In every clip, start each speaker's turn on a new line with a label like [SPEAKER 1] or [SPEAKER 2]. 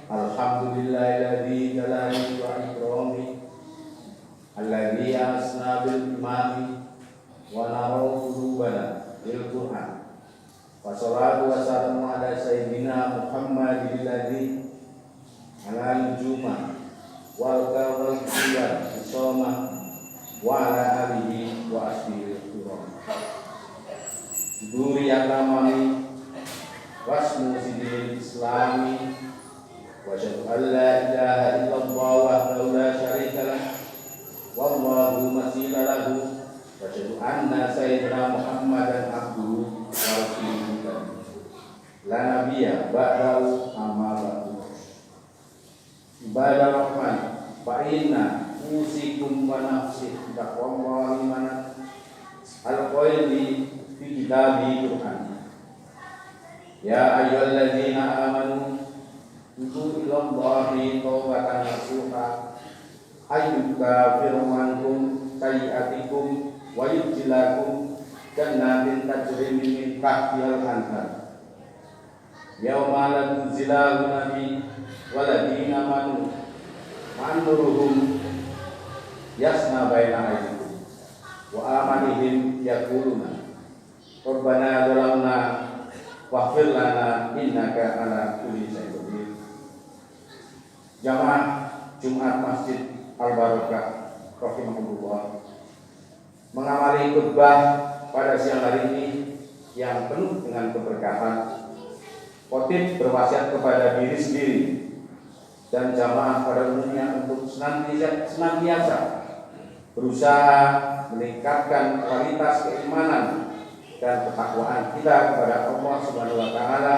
[SPEAKER 1] Alhamdulillahilladzi jalali wa ikrami alladzi asna bil imami wa naraw qulubana bil Qur'an wa salatu wa salamu ala sayyidina Muhammadin alladzi ala nujuma wal kawal qiyam isoma wa ala alihi wa asbihi turam duri akamani wasmu sidil islami wa asyhadu an la ilaha illallah wahdahu la syarika lah wallahu masila lahu wa asyhadu anna sayyidina Muhammadan abduhu wa rasuluhu la nabiyya ba'dahu amma ba'du. Ibadah rahman fa inna usikum wa nafsi taqwallahi man al-qaili fi kitabi Qur'an. Ya ayyuhalladzina amanu tubu ilallahi taubatan nasuha ayyuka firmankum sayiatikum wa yudjilakum jannatin tajri min tahtiha al-anhar yauma la tunzilahu nabi waladina amanu ma'nuruhum yasna baina aydikum wa amanihim yaquluna rabbana zalamna waghfir lana innaka ala kulli syai'in qadir. Jamaah Jumat Masjid Al-Barakah rahimahullah, mengamali khutbah pada siang hari ini yang penuh dengan keberkahan, khotib berwasiat kepada diri sendiri dan jamaah pada umumnya untuk senantiasa berusaha meningkatkan kualitas keimanan dan ketakwaan kita kepada Allah Subhanahu wa taala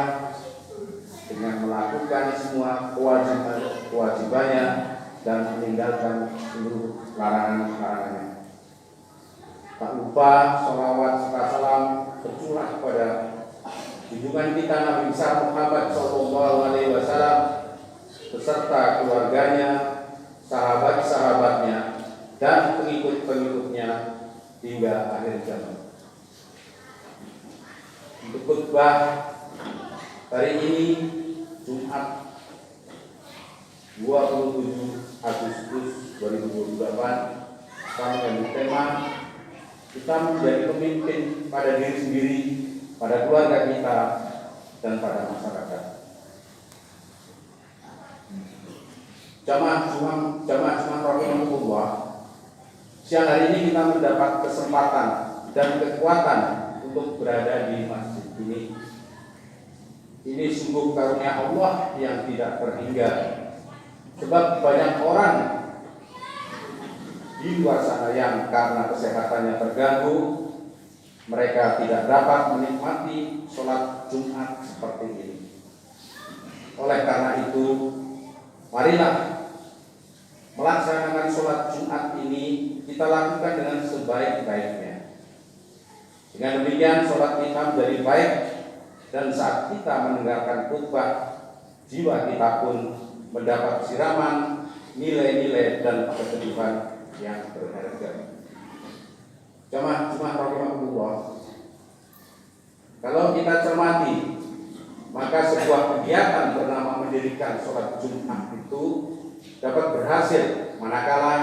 [SPEAKER 1] dengan melakukan semua kewajibannya dan meninggalkan seluruh larangan-larangannya. Tak lupa sholawat serta salam tercurah kepada junjungan kita Nabi besar Muhammad sallallahu alaihi wasallam beserta keluarganya, sahabat-sahabatnya dan pengikut-pengikutnya hingga akhir zaman. Untuk khutbah hari ini Jumat 27 Agustus 2028 kami dengan tema kita menjadi pemimpin pada diri sendiri, pada keluarga kita dan pada masyarakat. Jamaah rahimahullah, siang hari ini kita mendapat kesempatan dan kekuatan untuk berada di masjid ini. Ini sungguh karunia Allah yang tidak terhingga. Sebab banyak orang di luar sana yang karena kesehatannya terganggu, mereka tidak dapat menikmati sholat Jumat seperti ini. Oleh karena itu, marilah melaksanakan sholat Jumat ini kita lakukan dengan sebaik-baiknya. Dengan demikian sholat kita menjadi baik, dan saat kita mendengarkan khutbah, jiwa kita pun mendapat siraman nilai-nilai dan keteduhan yang berharga. Jamaah rahimahullah, kalau kita cermati, maka sebuah kegiatan bernama mendirikan sholat Jumat itu dapat berhasil manakala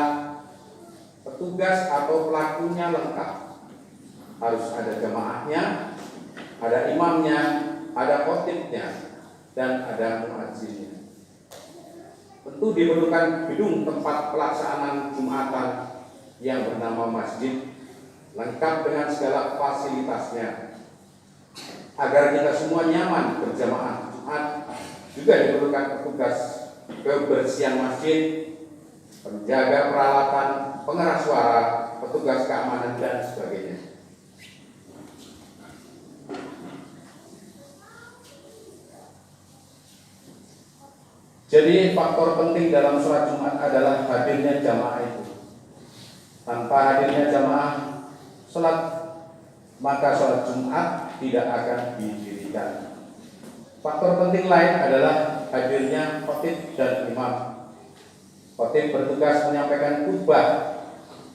[SPEAKER 1] petugas atau pelakunya lengkap. Harus ada jamaahnya, ada imamnya, ada khotibnya, dan ada muadzinnya. Tentu diperlukan gedung tempat pelaksanaan Jumatan yang bernama masjid, lengkap dengan segala fasilitasnya. Agar kita semua nyaman berjamaah Jumat, juga diperlukan petugas kebersihan masjid, penjaga peralatan, pengeras suara, petugas keamanan, dan sebagainya. Jadi faktor penting dalam sholat Jumat adalah hadirnya jamaah itu. Tanpa hadirnya jamaah, sholat, maka sholat Jumat tidak akan didirikan. Faktor penting lain adalah hadirnya khatib dan imam. Khatib bertugas menyampaikan khutbah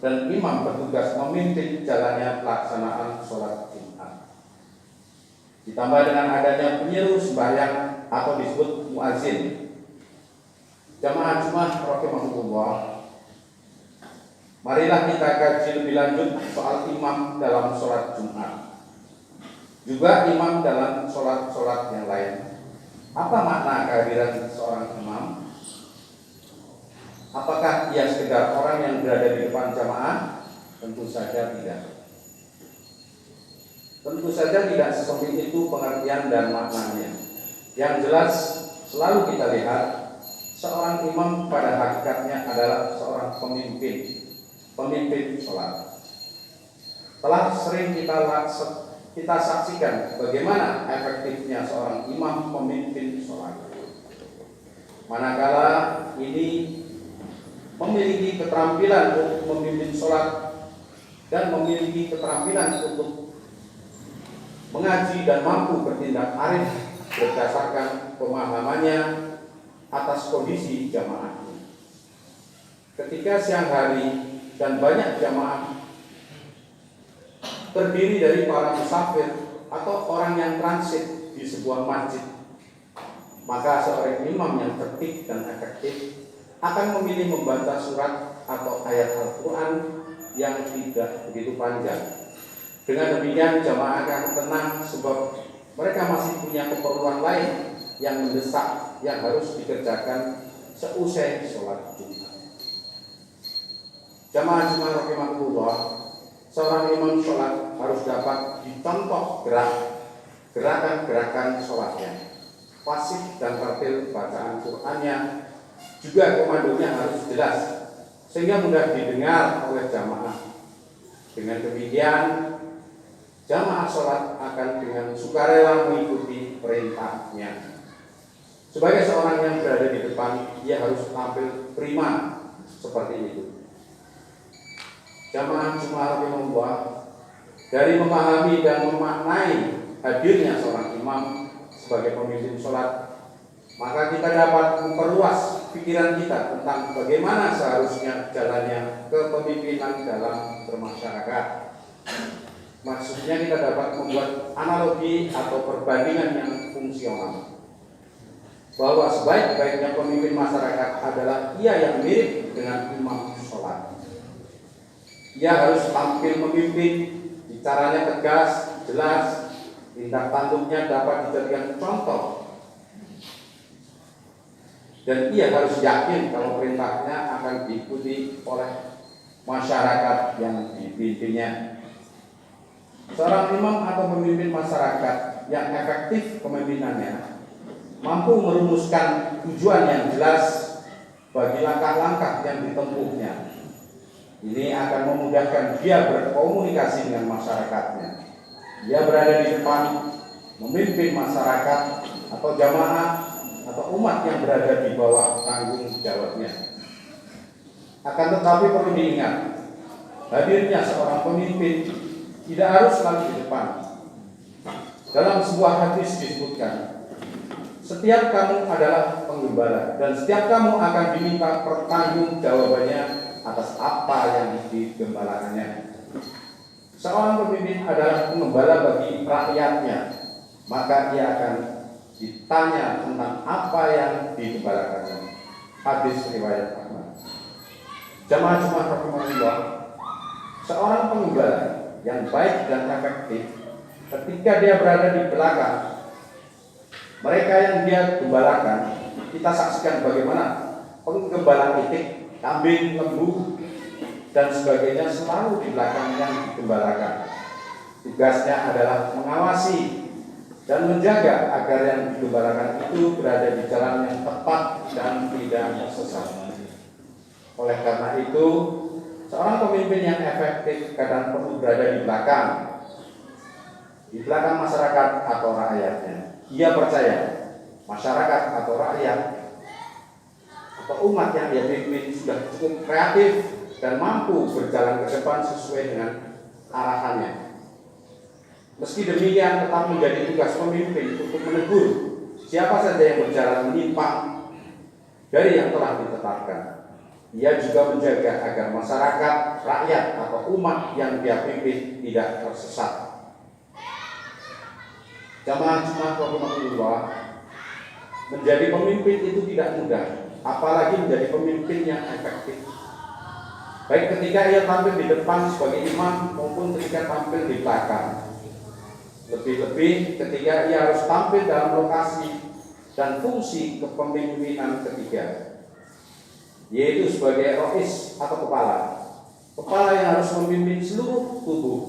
[SPEAKER 1] dan imam bertugas memimpin jalannya pelaksanaan sholat Jumat. Ditambah dengan adanya penyeru sembahyang atau disebut muazin. Jamaah Jumat rahimahullah, marilah kita kaji lebih lanjut soal imam dalam sholat Jumat, juga imam dalam sholat-sholat yang lain. Apa makna kehadiran seorang imam? Apakah ia sekedar orang yang berada di depan jamaah? Tentu saja tidak. Tentu saja tidak sesempit itu pengertian dan maknanya. Yang jelas selalu kita lihat seorang imam pada hakikatnya adalah seorang pemimpin sholat. Telah sering kita saksikan bagaimana efektifnya seorang imam memimpin sholat. Manakala ini memiliki keterampilan untuk memimpin sholat dan memiliki keterampilan untuk mengaji dan mampu bertindak arif berdasarkan pemahamannya atas kondisi jamaah. Ketika siang hari dan banyak jamaah terdiri dari para musafir atau orang yang transit di sebuah masjid, maka seorang imam yang tertib dan efektif akan memilih membaca surat atau ayat Al-Quran yang tidak begitu panjang. Dengan demikian jamaah akan tenang sebab mereka masih punya keperluan lain yang mendesak yang harus dikerjakan seusai sholat Jumat. Jamaah Jumat rahimahullah, seorang imam sholat harus dapat dicontoh gerakan-gerakan sholatnya, fasih dan tertil bacaan Qur'annya, juga komandonya harus jelas sehingga mudah didengar oleh jamaah. Dengan demikian jamaah sholat akan dengan sukarela mengikuti perintahnya. Sebagai seorang yang berada di depan, ia harus tampil prima seperti itu. Jamaah Jumat rahimahullah, dari memahami dan memaknai hadirnya seorang imam sebagai pemimpin sholat, maka kita dapat memperluas pikiran kita tentang bagaimana seharusnya jalannya kepemimpinan dalam bermasyarakat. Maksudnya kita dapat membuat analogi atau perbandingan yang fungsional, bahwa sebaik-baiknya pemimpin masyarakat adalah ia yang mirip dengan imam sholat. Ia harus tampil memimpin, bicaranya tegas, jelas, tindak tanduknya dapat dijadikan contoh, dan ia harus yakin kalau perintahnya akan diikuti oleh masyarakat yang dipimpinnya. Seorang imam atau pemimpin masyarakat yang efektif kepemimpinannya mampu merumuskan tujuan yang jelas bagi langkah-langkah yang ditempuhnya. Ini akan memudahkan dia berkomunikasi dengan masyarakatnya. Dia berada di depan, memimpin masyarakat atau jamaah atau umat yang berada di bawah tanggung jawabnya. Akan tetapi perlu diingat, hadirnya seorang pemimpin tidak harus selalu di depan. Dalam sebuah hadis disebutkan, setiap kamu adalah penggembala dan setiap kamu akan diminta pertanggungjawabannya atas apa yang digembalakannya. Seorang pemimpin adalah penggembala bagi rakyatnya, maka ia akan ditanya tentang apa yang digembalakannya. Hadis riwayat Ahmad. Jamaah Jumat rahimahullah, seorang penggembala yang baik dan efektif ketika dia berada di belakang mereka yang dia gembalakan, kita saksikan bagaimana penggembala itik, kambing, lembu, dan sebagainya selalu di belakang yang digembalakan. Tugasnya adalah mengawasi dan menjaga agar yang digembalakan itu berada di jalan yang tepat dan tidak sesat. Oleh karena itu, seorang pemimpin yang efektif kadang perlu berada di belakang masyarakat atau rakyatnya. Ia percaya masyarakat atau rakyat atau umat yang dia pimpin sudah cukup kreatif dan mampu berjalan ke depan sesuai dengan arahannya. Meski demikian tetap menjadi tugas pemimpin untuk menegur siapa saja yang berjalan menyimpang dari yang telah ditetapkan. Ia juga menjaga agar masyarakat, rakyat atau umat yang dia pimpin tidak tersesat. Jamaah Jumat rahimahullah, menjadi pemimpin itu tidak mudah, apalagi menjadi pemimpin yang efektif. Baik ketika ia tampil di depan sebagai imam maupun ketika tampil di belakang. Lebih-lebih ketika ia harus tampil dalam lokasi dan fungsi kepemimpinan ketiga, yaitu sebagai rois atau kepala yang harus memimpin seluruh tubuh,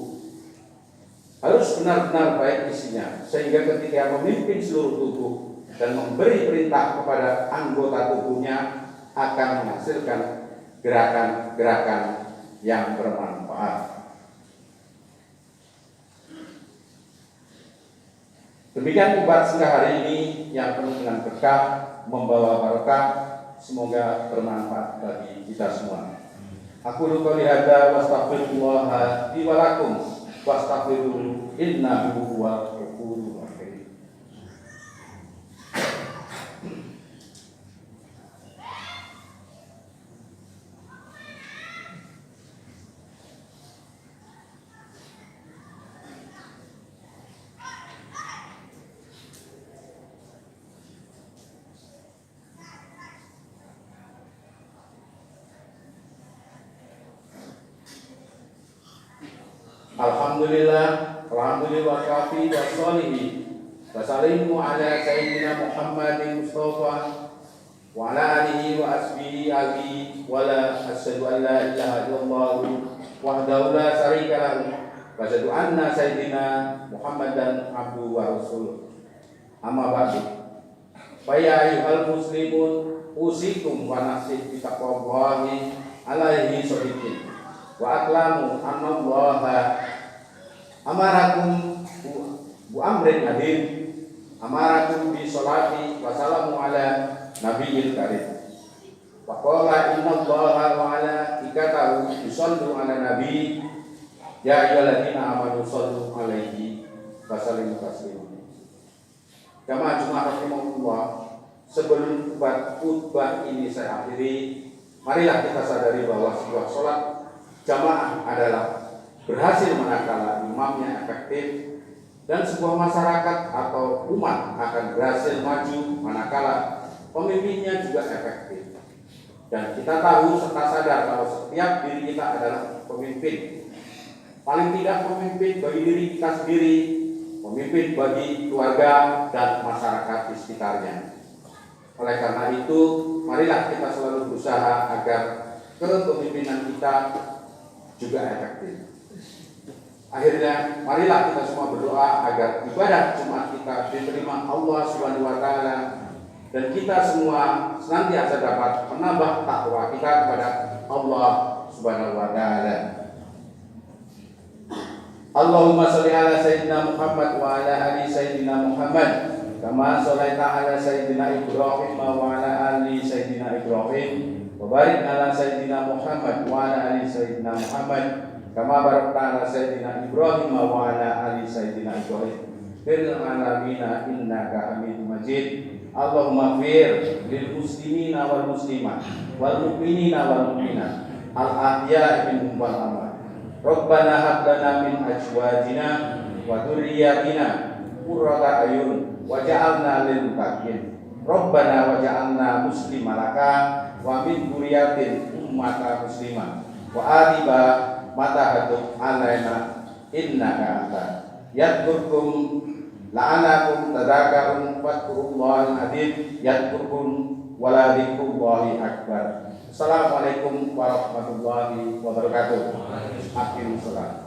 [SPEAKER 1] harus benar-benar baik isinya, sehingga ketika memimpin seluruh tubuh dan memberi perintah kepada anggota tubuhnya akan menghasilkan gerakan-gerakan yang bermanfaat. Demikian khutbah singkat hari ini yang penuh dengan berkah, membawa barokah, semoga bermanfaat bagi kita semua. Aku qouli hadza wa astaghfirullah li wa lakum wastaghfiruhu innahu huwal ghafurur rahim. Alhamdulillah wa kafi wa sholihi wa salimu ala sayyidina Muhammadin Mustafa wa ala alihi wa asbihi ali wa la asyhadu an la ilaha illallah wahdahu la syarika lahu wa asyhadu anna sayyidina Muhammadan abduhu wa rasuluh. Amma ba'du. Fa ya ayyuhal muslimun usikum wa nafsi bi taqwallahi alaihi shadiqin wa aklamu annallaha amarakum bu amrin adil, amarakum bi sholati wa salamu ala nabiyil karim. Wa qala innallaha wa malaikatahu yusallu ala nabi ya ayyuhalladzina amanu shallu alaihi wa sallimu taslima. Jamaah Jumat rahimahullah, sebelum khutbah ini saya akhiri, marilah kita sadari bahwa sebuah sholat jamaah adalah berhasil manakala imamnya efektif, dan sebuah masyarakat atau umat akan berhasil maju manakala pemimpinnya juga efektif. Dan kita tahu serta sadar kalau setiap diri kita adalah pemimpin. Paling tidak pemimpin bagi diri kita sendiri, pemimpin bagi keluarga dan masyarakat di sekitarnya. Oleh karena itu, marilah kita selalu berusaha agar kepemimpinan kita juga efektif. Akhirnya, marilah kita semua berdoa agar ibadah Jumat kita diterima Allah Subhanahu wa taala, dan kita semua senantiasa dapat menambah takwa kita kepada Allah Subhanahu wa taala. Allahumma shalli ala sayyidina Muhammad wa ala ali sayyidina Muhammad kama shallaita ala sayyidina Ibrahim wa ala ali sayyidina Ibrahim wa barik ala sayyidina Muhammad wa ala ali sayyidina Muhammad kama barakta ala sayyidina Ibrahim wa ala ali sayyidina Ibrahim fil alamin innaka Hamidum Majid. Allahumma fir lil muslimina wal muslimat wal mu'minina wal mu'minat al ahya'i minhum wal amwat. Rabbana hab lana min azwajina wa dhurriyyatina qurrata a'yun waj'alna lil muttaqin. Rabbana waj'alna musliman laka wa min dhurriyyatin ummatan muslimah wa ariba mata haduk alaina innaka anta yadkurkum la'anakum tadzakarun fadkurullahal adzim yadkurkum wala dzikrullahi akbar. Assalamualaikum warahmatullahi wabarakatuh. Akhirul salam.